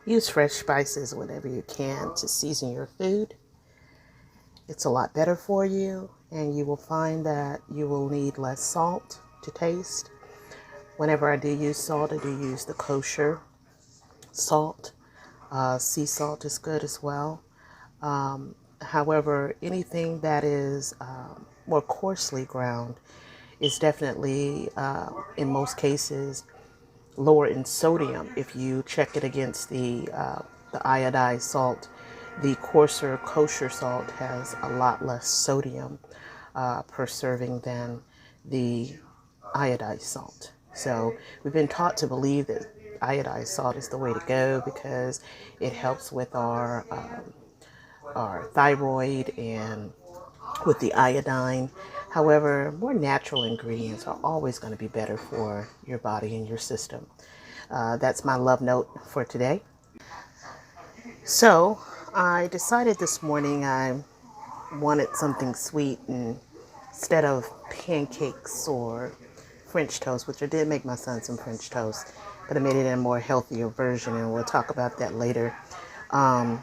Use fresh spices whenever you can to season your food. It's a lot better for you, and you will find that you will need less salt to taste. Whenever I do use salt, I do use the kosher salt. Sea salt is good as well. However, anything that is more coarsely ground is definitely, in most cases, lower in sodium. If you check it against the iodized salt, the coarser kosher salt has a lot less sodium per serving than the iodized salt. So we've been taught to believe that iodized salt is the way to go because it helps with our thyroid and with the iodine. However, more natural ingredients are always going to be better for your body and your system. That's my love note for today. So I decided this morning I wanted something sweet, and instead of pancakes or French toast, which I did make my son some French toast, but I made it in a more healthier version, and we'll talk about that later. Um,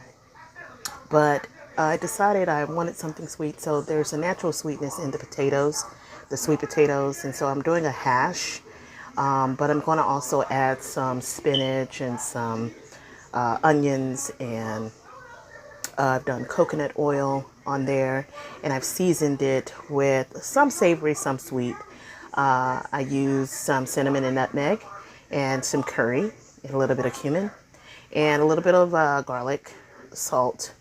but I decided I wanted something sweet, so there's a natural sweetness in the potatoes, the sweet potatoes, and so I'm doing a hash, but I'm going to also add some spinach and some onions, and I've done coconut oil on there, and I've seasoned it with some savory, some sweet. I use some cinnamon and nutmeg and some curry and a little bit of cumin and a little bit of garlic, salt,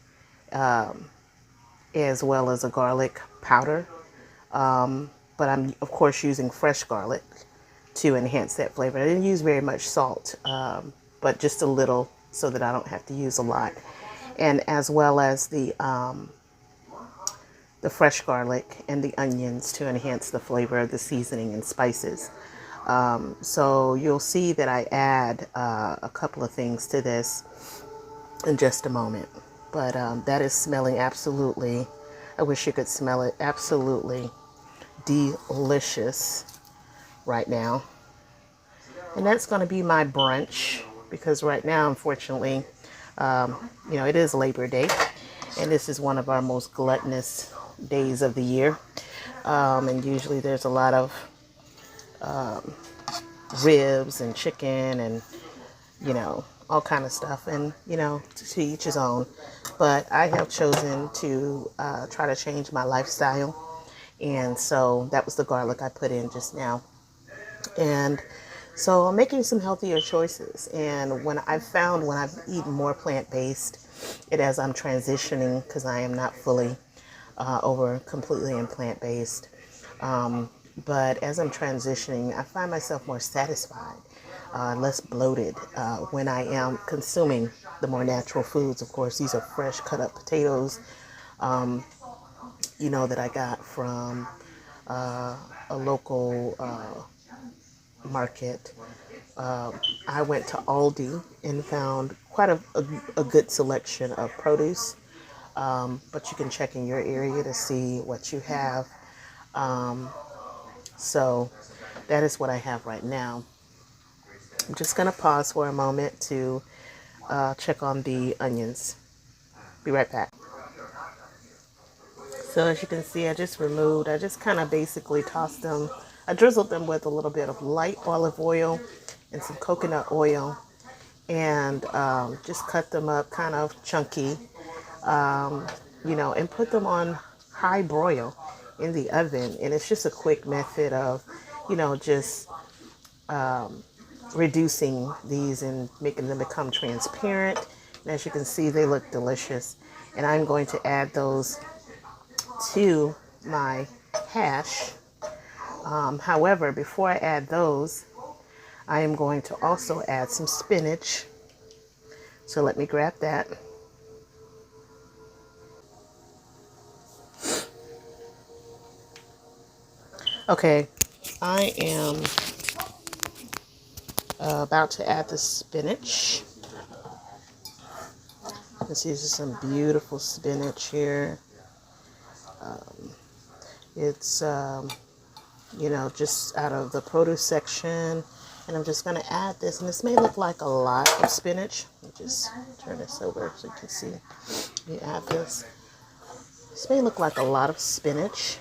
as well as a garlic powder. But I'm, of course, using fresh garlic to enhance that flavor. I didn't use very much salt, but just a little so that I don't have to use a lot. And as well as the fresh garlic and the onions to enhance the flavor of the seasoning and spices. So you'll see that I add a couple of things to this in just a moment. But that is smelling absolutely, I wish you could smell it, absolutely delicious right now. And that's going to be my brunch because right now, unfortunately, it is Labor Day, and this is one of our most gluttonous days of the year. And usually there's a lot of ribs and chicken and, all kind of stuff. And, to each his own. But I have chosen to try to change my lifestyle. And so that was the garlic I put in just now. And so I'm making some healthier choices. And when I've eaten more plant-based, as I'm transitioning, because I am not fully over completely in plant-based. But as I'm transitioning, I find myself more satisfied, less bloated when I am consuming the more natural foods. Of course, these are fresh cut up potatoes, that I got from a local market. I went to Aldi and found quite a good selection of produce. But you can check in your area to see what you have. So that is what I have right now. I'm just going to pause for a moment to check on the onions. Be right back. So as you can see, I just kind of basically tossed them. I drizzled them with a little bit of light olive oil and some coconut oil, and just cut them up kind of chunky, and put them on high broil in the oven. And it's just a quick method of, just reducing these and making them become transparent. And as you can see, they look delicious. And I'm going to add those to my hash. However, before I add those, I am going to also add some spinach. So let me grab that. Okay, I am about to add the spinach. This is some beautiful spinach here. It's, just out of the produce section. And I'm just going to add this. And this may look like a lot of spinach. Let me just turn this over so you can see. You add this. This may look like a lot of spinach.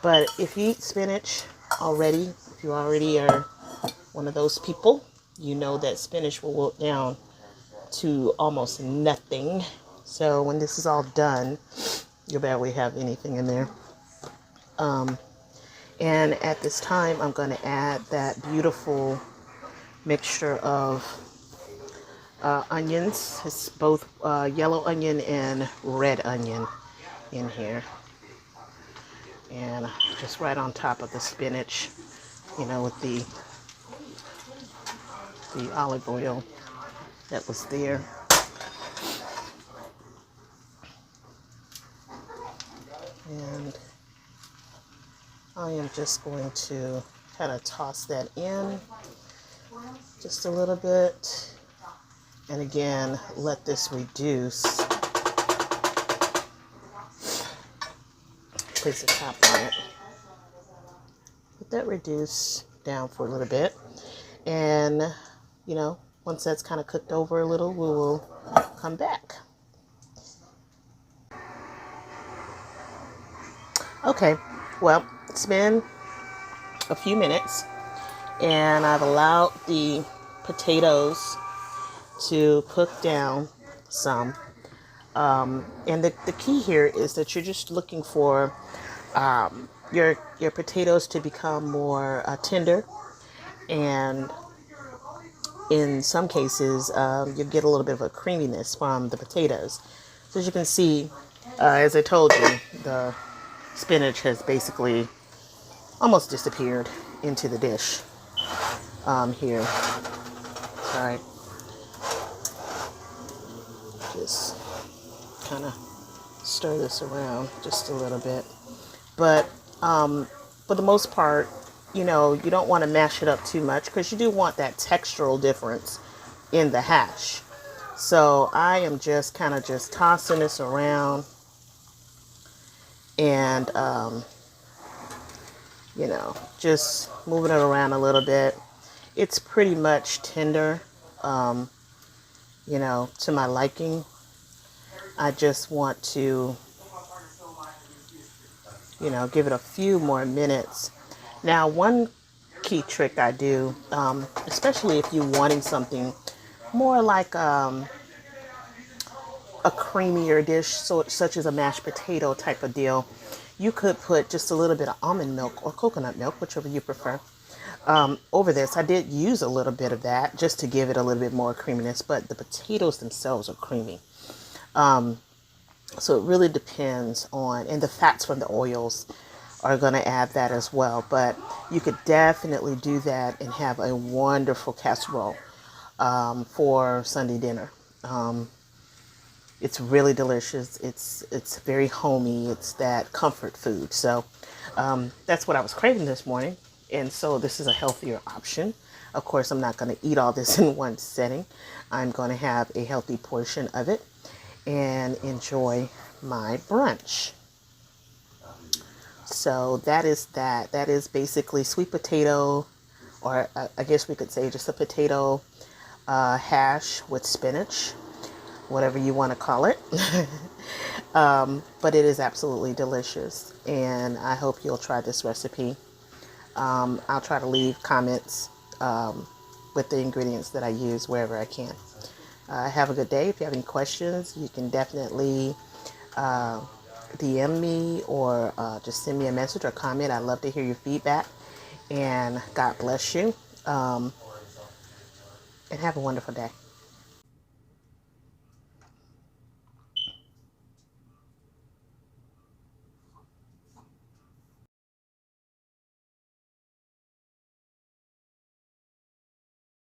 But if you eat spinach already, if you already are one of those people, you know that spinach will wilt down to almost nothing. So when this is all done, you'll barely have anything in there. And at this time, I'm going to add that beautiful mixture of onions. It's both yellow onion and red onion in here. And just right on top of the spinach, you know, with the olive oil that was there. And I am just going to kind of toss that in just a little bit. And again, let this reduce. Place the top on it. Let that reduce down for a little bit. And, you know, once that's kind of cooked over a little, we will come back. Okay, well, it's been a few minutes and I've allowed the potatoes to cook down some. And the key here is that you're just looking for your potatoes to become more tender, and in some cases you get a little bit of a creaminess from the potatoes. So as you can see, as I told you, the spinach has basically almost disappeared into the dish here. Sorry, just kind of stir this around just a little bit. But for the most part, you know, you don't want to mash it up too much because you do want that textural difference in the hash. So I am just kind of just tossing this around and, you know, just moving it around a little bit. It's pretty much tender, you know, to my liking. I just want to, you know, give it a few more minutes. Now, one key trick I do, especially if you're wanting something more like a creamier dish, such as a mashed potato type of deal, you could put just a little bit of almond milk or coconut milk, whichever you prefer, over this. I did use a little bit of that just to give it a little bit more creaminess, but the potatoes themselves are creamy. So it really depends on, and the fats from the oils are going to add that as well. But you could definitely do that and have a wonderful casserole for Sunday dinner. It's really delicious. It's very homey. It's that comfort food. So that's what I was craving this morning. And so this is a healthier option. Of course, I'm not going to eat all this in one setting. I'm going to have a healthy portion of it and enjoy my brunch. So that is that. That is basically sweet potato, or I guess we could say just a potato hash with spinach, whatever you want to call it. But it is absolutely delicious, and I hope you'll try this recipe. I'll try to leave comments with the ingredients that I use wherever I can. Have a good day. If you have any questions, you can definitely DM me or just send me a message or comment. I'd love to hear your feedback. And God bless you. And have a wonderful day.